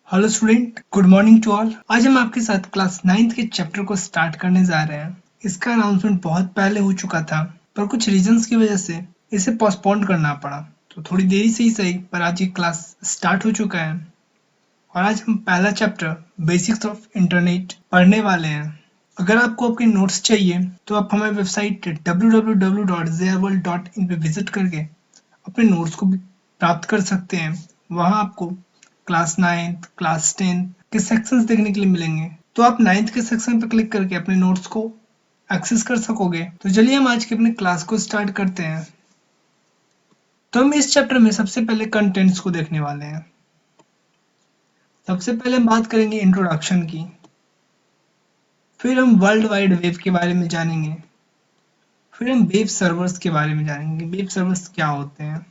Hello student, good morning to all. आज हम आपके साथ क्लास 9th के चैप्टर को स्टार्ट करने जा रहे हैं। इसका अनाउंसमेंट बहुत पहले हो चुका था, पर कुछ रीजंस की वजह से इसे पोस्टपोन करना पड़ा। तो थोड़ी देरी से ही सही, पर आज ये क्लास स्टार्ट हो चुका है और आज हम पहला चैप्टर बेसिक्स ऑफ इंटरनेट पढ़ने वाले हैं। अगर आपको आपके नोट्स चाहिए तो आप हमारी वेबसाइट www.zworld.in पे विजिट करके अपने नोट्स को भी प्राप्त कर सकते हैं। वहाँ आपको क्लास 9th, क्लास 10th के सेक्शंस देखने के लिए मिलेंगे। तो आप 9th के सेक्शन पर क्लिक करके अपने नोट्स को एक्सेस कर सकोगे। तो चलिए हम आज के अपने क्लास को स्टार्ट करते हैं। तो हम इस चैप्टर में सबसे पहले कंटेंट्स को देखने वाले हैं। सबसे पहले हम बात करेंगे इंट्रोडक्शन की, फिर हम वर्ल्ड वाइड वेब के बारे में जानेंगे, फिर हम वेब सर्वर्स के बारे में जानेंगे, वेब सर्वर्स क्या होते हैं,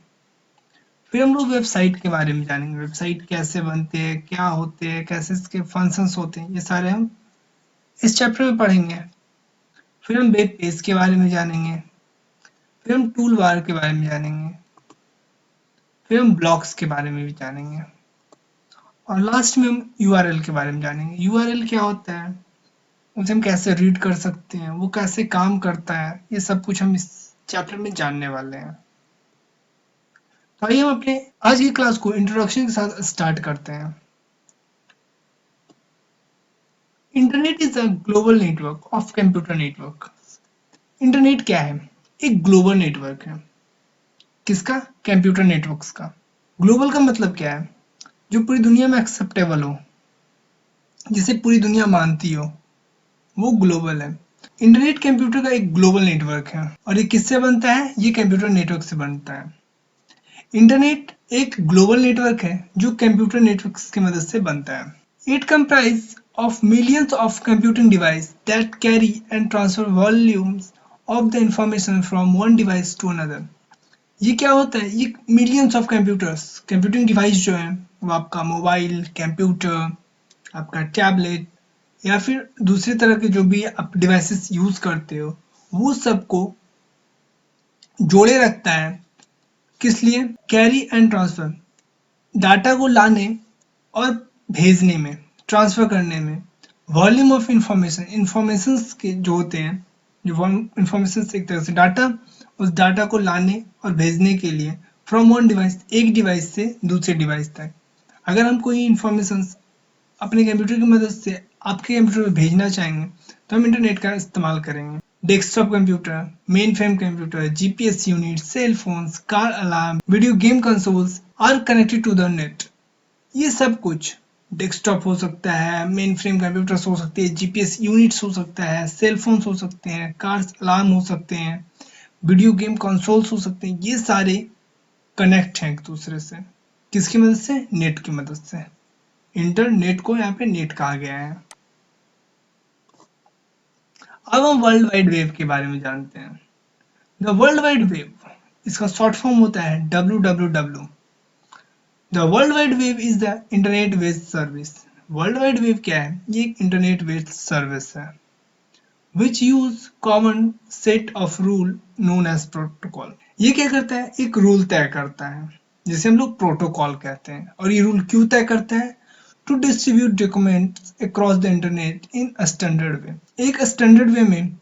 फिर हम लोग वेबसाइट के बारे में जानेंगे, वेबसाइट कैसे बनते हैं, क्या होते हैं, कैसे इसके फंक्शंस होते हैं, ये सारे हम इस चैप्टर में पढ़ेंगे। फिर हम वेब पेज के बारे में जानेंगे, फिर हम टूल बार के बारे में जानेंगे, फिर हम ब्लॉक्स के बारे में भी जानेंगे और लास्ट में हम यूआरएल के बारे में जानेंगे। यूआरएल क्या होता है, उसे हम कैसे रीड कर सकते हैं, वो कैसे काम करता है, ये सब कुछ हम इस चैप्टर में जानने वाले हैं। तो आइए हम अपने आज की क्लास को इंट्रोडक्शन के साथ स्टार्ट करते हैं। Internet is a global network of computer network. Internet क्या है? एक ग्लोबल नेटवर्क है। किसका? कंप्यूटर नेटवर्क्स का। ग्लोबल का मतलब क्या है? जो पूरी दुनिया में एक्सेप्टेबल हो, जिसे पूरी दुनिया मानती हो, वो ग्लोबल है। इंटरनेट कंप्यूटर का एक ग्लोबल नेटवर्क है और ये किससे बनता है? ये कंप्यूटर नेटवर्क से बनता है। इंटरनेट एक ग्लोबल नेटवर्क है जो कंप्यूटर नेटवर्क्स की मदद से बनता है। It comprise of millions of computing devices that carry and transfer volumes of the information from one device to another. ये क्या होता है? ये millions of computers, computing device जो है वो आपका मोबाइल, कंप्यूटर, आपका टैबलेट या फिर दूसरी तरह के जो भी आप डिवाइसेस यूज करते हो, वो सबको जोड़े रखता है। किस लिए? कैरी एंड ट्रांसफर, डाटा को लाने और भेजने में, ट्रांसफर करने में। वॉल्यूम ऑफ इंफॉर्मेशन, इंफॉर्मेशन के जो होते हैं, जो इंफॉर्मेशन एक तरह से डाटा, उस डाटा को लाने और भेजने के लिए फ्रॉम वन डिवाइस, एक डिवाइस से दूसरे डिवाइस तक। अगर हम कोई इंफॉर्मेशन अपने कंप्यूटर की मदद से आपके कंप्यूटर में भेजना चाहेंगे तो हम इंटरनेट का इस्तेमाल करेंगे। Desktop computer, mainframe computer, GPS unit, cell phones, car alarm, video game consoles are connected to the net. ये सब कुछ डेस्कटॉप हो सकता है, मेन फ्रेम कंप्यूटर्स हो सकते हैं, जीपीएस यूनिट्स हो सकता है, सेल फोन्स हो सकते हैं, कार्स अलार्म हो सकते हैं, वीडियो गेम कंसोल्स हो सकते हैं। ये सारे कनेक्ट हैं एक दूसरे से। किसकी मदद से? नेट की मदद से। इंटरनेट को यहाँ पे नेट कहा गया है। अब हम वर्ल्ड वाइड वेब के बारे में जानते हैं। द वर्ल्ड वाइड वेब, इसका शॉर्ट फॉर्म होता है www। The world wide web is the internet based service. World wide web क्या है? ये एक इंटरनेट बेस्ड सर्विस है which use common set of rule known as protocol. ये क्या करता है? एक रूल तय करता है जिसे हम लोग प्रोटोकॉल कहते हैं। और ये रूल क्यों तय करता है? To distribute documents across the internet in a standard way. एक स्टैंडर्ड वे में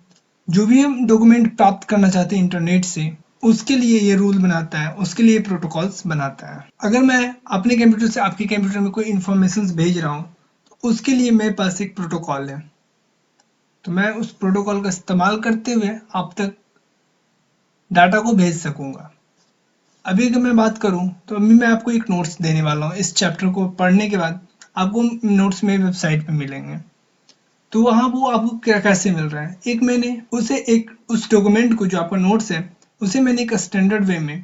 जो भी हम डॉक्यूमेंट प्राप्त करना चाहते हैं इंटरनेट से, उसके लिए ये रूल बनाता है, उसके लिए प्रोटोकॉल्स बनाता है। अगर मैं अपने कंप्यूटर से आपके कंप्यूटर में कोई इंफॉर्मेशन भेज रहा हूँ तो उसके लिए मेरे पास एक प्रोटोकॉल है, तो मैं उस प्रोटोकॉल का इस्तेमाल करते हुए आप तक डाटा को भेज सकूंगा। अभी अगर मैं बात करूं तो अभी मैं आपको एक नोट्स देने वाला हूं। इस चैप्टर को पढ़ने के बाद आपको नोट्स मेरी वेबसाइट पे मिलेंगे। तो वहाँ वो आपको क्या कैसे मिल रहा है? एक मैंने उसे एक उस डॉक्यूमेंट को, जो आपका नोट्स है, उसे मैंने एक स्टैंडर्ड वे में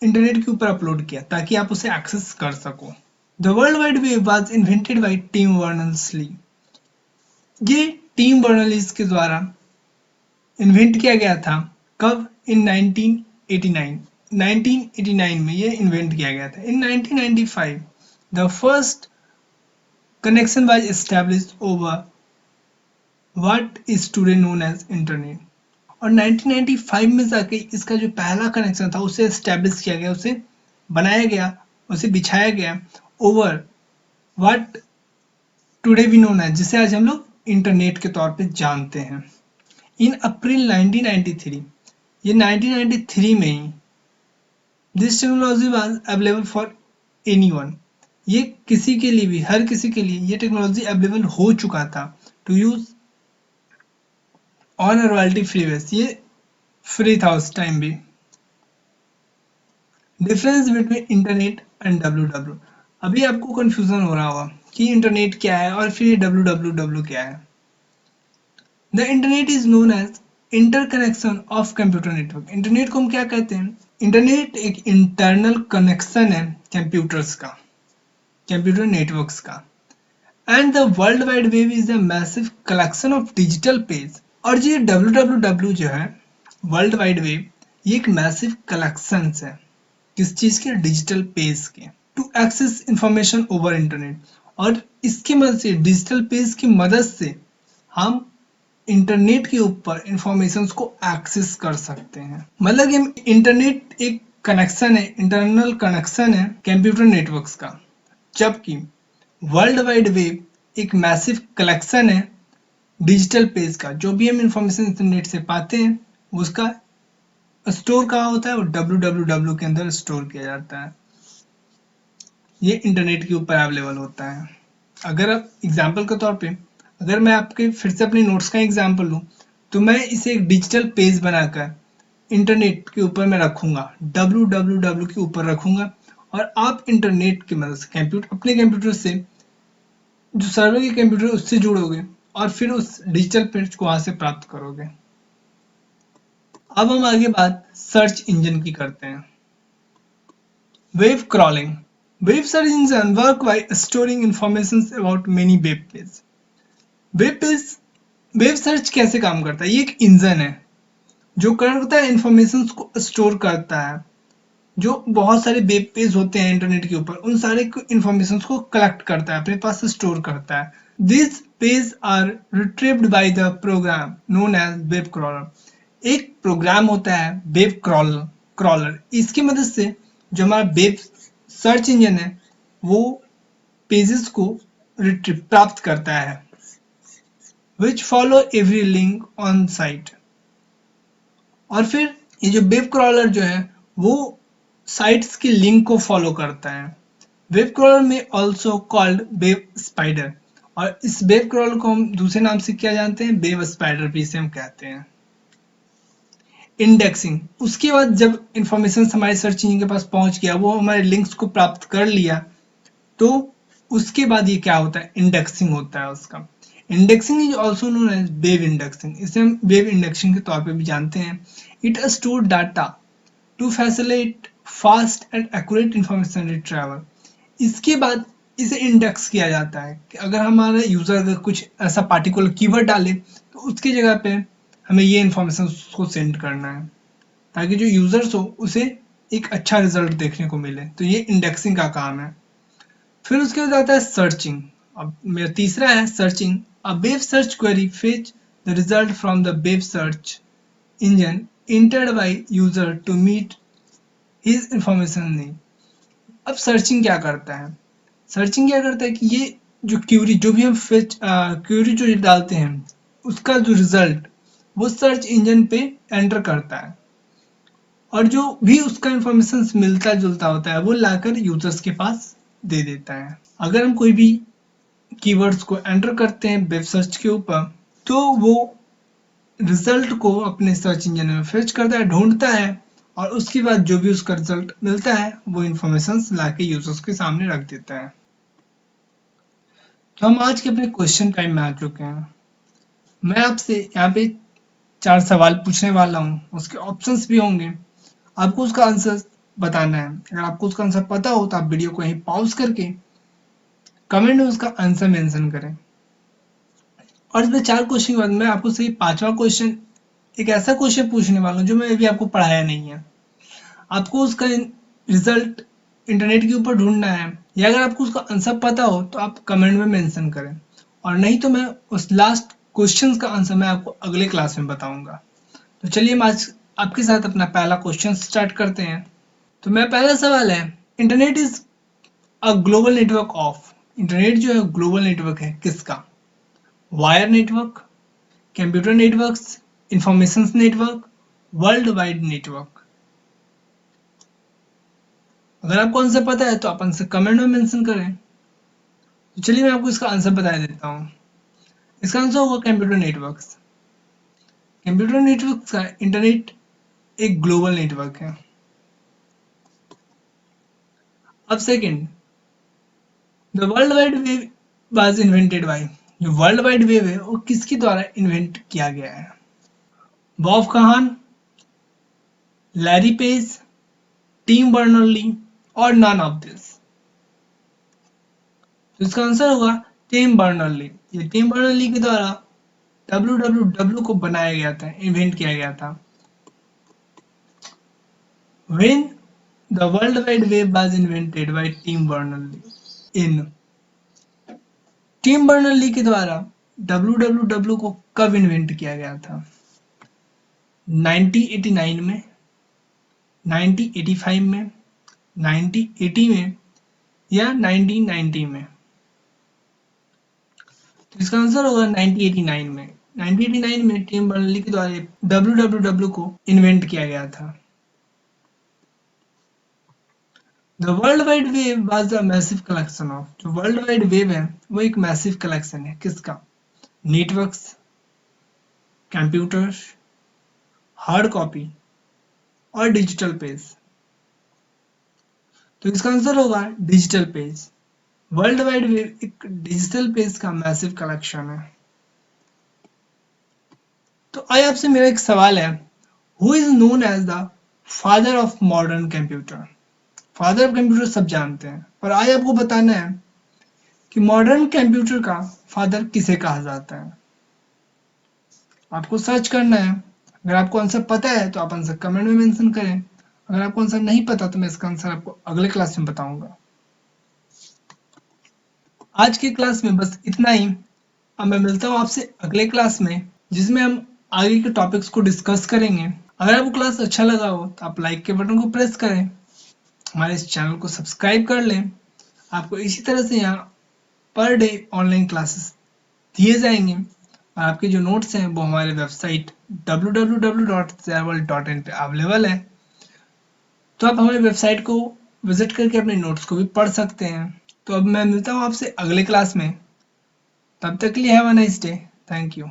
इंटरनेट के ऊपर अपलोड किया ताकि आप उसे एक्सेस कर सको। The world wide web was invented by Tim Berners-Lee. ये टिम बर्नर्स-ली के द्वारा इन्वेंट किया गया था। कब? इन 1989। 1989 में ये इन्वेंट किया गया था। In 1995 the first connection was established over what is today known as internet. और 1995 में जाके इसका जो पहला कनेक्शन था उसे एस्टैब्लिश किया गया, उसे बनाया गया, उसे बिछाया गया over what today we known as, जिसे आज हम लोग इंटरनेट के तौर पे जानते हैं। इन अप्रैल 1993, ये 1993 में ही this technology was available for anyone, ये किसी के लिए भी, हर किसी के लिए ये टेक्नोलॉजी अवेलेबल हो चुका था to use on royalty free base, ये फ्री था उस टाइम भी। Difference between internet and W. अभी आपको कंफ्यूजन हो रहा होगा कि इंटरनेट क्या है और फिर डब्ल्यू क्या है। The internet is known as interconnection of computer network. Internet को हम क्या कहते हैं? इंटरनेट एक इंटरनल कनेक्शन है कंप्यूटर्स का, कंप्यूटर नेटवर्क्स का। And the world wide web is a massive collection of digital page. और ये डब्ल्यू जो है, वर्ल्ड वाइड वेब, ये एक मैसिव कलेक्शन है किस चीज के? डिजिटल पेज के, to access information over internet. और इसकी मदद से, डिजिटल पेज की मदद से हम इंटरनेट के ऊपर इंफॉर्मेशन को एक्सेस कर सकते हैं। मतलब कि इंटरनेट एक कनेक्शन है, इंटरनल कनेक्शन है कंप्यूटर नेटवर्क्स का, जबकि वर्ल्ड वाइड वेब एक मैसिव कलेक्शन है डिजिटल पेज का। जो भी हम इंफॉर्मेशन इंटरनेट से पाते हैं उसका स्टोर कहाँ होता है? वो डब्ल्यू के अंदर स्टोर किया जाता है। ये इंटरनेट के ऊपर अवेलेबल होता है। अगर आप एग्जाम्पल के तौर पे, अगर मैं आपके फिर से अपने नोट्स का एग्जाम्पल लूँ, तो मैं इसे एक डिजिटल पेज बनाकर इंटरनेट के ऊपर मैं रखूंगा, डब्ल्यू के ऊपर रखूंगा, और आप इंटरनेट की मदद से अपने कंप्यूटर से, जो सर्वर के कंप्यूटर उससे जुड़ोगे और फिर उस डिजिटल पेज को वहां से प्राप्त करोगे। अब हम आगे बात सर्च इंजन की करते हैं। Web crawling. Web search engine work by storing information about many web page. Web page, web search कैसे काम करता है? ये एक इंजन है जो करता है, इंफॉर्मेशन को स्टोर करता है। जो बहुत सारे वेब पेज होते हैं इंटरनेट के ऊपर, उन सारे इंफॉर्मेशन को कलेक्ट करता है, अपने पास स्टोर करता है। This page are retrieved by the program known as web crawler. एक प्रोग्राम होता है वेब क्रॉलर, इसकी मदद से जो हमारा वेब सर्च इंजन है वो पेजेस को रिट्रीव प्राप्त करता है, which follow every link on site. और फिर ये जो वेब क्रॉलर जो है वो साइट्स की लिंक को फॉलो करता है। वेब क्रॉलर में ऑल्सो कॉल्ड वेब स्पाइडर, और इस वेब क्रॉलर को हम दूसरे नाम से क्या जानते हैं? वेब स्पाइडर भी इसे हम कहते हैं। इंडेक्सिंग, उसके बाद जब इंफॉर्मेशन हमारे सर्च इंजन के पास पहुंच गया, वो हमारे लिंक्स को प्राप्त कर लिया, तो उसके बाद ये क्या होता है? इंडेक्सिंग होता है उसका। Indexing is also known as web indexing, इसे हम वेब इंडेक्सिंग के तौर पे भी जानते हैं। It store data to facilitate fast and accurate information retrieval. इसके बाद इसे इंडेक्स किया जाता है कि अगर हमारा यूजर अगर कुछ ऐसा पार्टिकुलर कीवर्ड डाले तो उसकी जगह पे हमें ये इंफॉर्मेशन उसको सेंड करना है, ताकि जो यूजर्स हो उसे एक अच्छा रिजल्ट देखने को मिले। तो ये इंडेक्सिंग का काम है। फिर उसके बाद आता है सर्चिंग। अब मेरा तीसरा है searching. A web search query fetch the result from the web search engine entered by user to meet his information need। अब सर्चिंग क्या करता है? सर्चिंग क्या करता है कि ये जो क्यूरी, जो भी हम क्यूरी जो डालते हैं उसका जो रिजल्ट वो सर्च इंजन पे एंटर करता है, और जो भी उसका इंफॉर्मेशन मिलता जुलता होता है वो लाकर यूजर्स के पास दे देता है। अगर हम कोई भी कीवर्ड्स को एंटर करते हैं वेब सर्च के ऊपर, तो वो रिजल्ट को अपने सर्च इंजन में फेच करता है, ढूंढता है, और उसके बाद जो भी उसका रिजल्ट मिलता है वो इंफॉर्मेशन लाके यूजर्स के सामने रख देता है। तो हम आज के अपने क्वेश्चन टाइम में आ चुके हैं। मैं आपसे यहाँ पे 4 सवाल पूछने वाला हूँ, उसके ऑप्शंस भी होंगे, आपको उसका आंसर बताना है। अगर आपको उसका आंसर पता हो तो आप वीडियो को यहीं पॉज करके कमेंट में उसका आंसर मेंशन करें। और इसमें 4 क्वेश्चन के बाद मैं आपको सही 5वां क्वेश्चन, एक ऐसा क्वेश्चन पूछने वाला हूँ जो मैं अभी आपको पढ़ाया नहीं है। आपको उसका रिजल्ट इंटरनेट के ऊपर ढूंढना है, या अगर आपको उसका आंसर पता हो तो आप कमेंट में मेंशन करें, और नहीं तो मैं उस लास्ट क्वेश्चन का आंसर मैं आपको अगले क्लास में बताऊंगा। तो चलिए हम आज आपके साथ अपना पहला क्वेश्चन स्टार्ट करते हैं। तो मेरा पहला सवाल है, internet is a global network of. Internet जो है ग्लोबल नेटवर्क है किसका? Wire network, computer networks, information network, world wide network. अगर आपको आंसर पता है तो आप आंसर कमेंट में मेंशन करें। तो चलिए मैं आपको इसका आंसर बता देता हूँ। इसका आंसर होगा कंप्यूटर नेटवर्क्स। कंप्यूटर नेटवर्क का इंटरनेट एक ग्लोबल नेटवर्क है। अब second, the world wide web was invented bye. जो वर्ल्ड वाइड वेब है वो किसके द्वारा इन्वेंट किया गया है? बॉब कहान, लैरी पेज, टिम बर्नर्ली और नन ऑफ दिस। तो इसका आंसर होगा टिम बर्नर्ली। ये टिम बर्नर्ली के द्वारा www को बनाया गया था, इन्वेंट किया गया था। When the World Wide Web was invented by Tim Berners-Lee in Tim Berners-Lee के द्वारा www को कब इन्वेंट किया गया था? 1989 में, 1985 में, 1980 में या 1990 में? तो इसका आंसर होगा 1989 में। 1989 में टिम बर्नर्स-ली के द्वारा www को इन्वेंट किया गया था। The world wide web was a massive collection of. जो वर्ल्ड वाइड वेब है वो एक मैसिव कलेक्शन है किसका? नेटवर्क्स, कंप्यूटर्स, हार्ड कॉपी और डिजिटल पेज। तो इसका आंसर होगा digital page. World wide web एक डिजिटल पेज का मैसिव कलेक्शन है। तो आज आपसे मेरा एक सवाल है, who is known as the father of modern computer? Father of computer सब जानते हैं, पर आज आपको बताना है कि मॉडर्न कंप्यूटर का फादर किसे कहा जाता है। आपको सर्च करना है। अगर आपको आंसर पता है तो आप आंसर कमेंट में मेंशन करें। अगर आपको आंसर नहीं पता तो मैं इसका आंसर आपको अगले क्लास में बताऊंगा। आज की क्लास में बस इतना ही। अब मैं मिलता हूँ आपसे अगले क्लास में, जिसमें हम आगे के टॉपिक्स को डिस्कस करेंगे। अगर आपको क्लास अच्छा लगा हो तो आप लाइक के बटन को प्रेस करें, हमारे इस चैनल को सब्सक्राइब कर लें। आपको इसी तरह से यहाँ पर डे ऑनलाइन क्लासेस दिए जाएंगे और आपके जो नोट्स हैं वो हमारे वेबसाइट www.zerworld.in पे अवेलेबल है। तो आप हमारे वेबसाइट को विजिट करके अपने नोट्स को भी पढ़ सकते हैं। तो अब मैं मिलता हूँ आपसे अगले क्लास में। तब तक के लिए have a nice day. Thank you.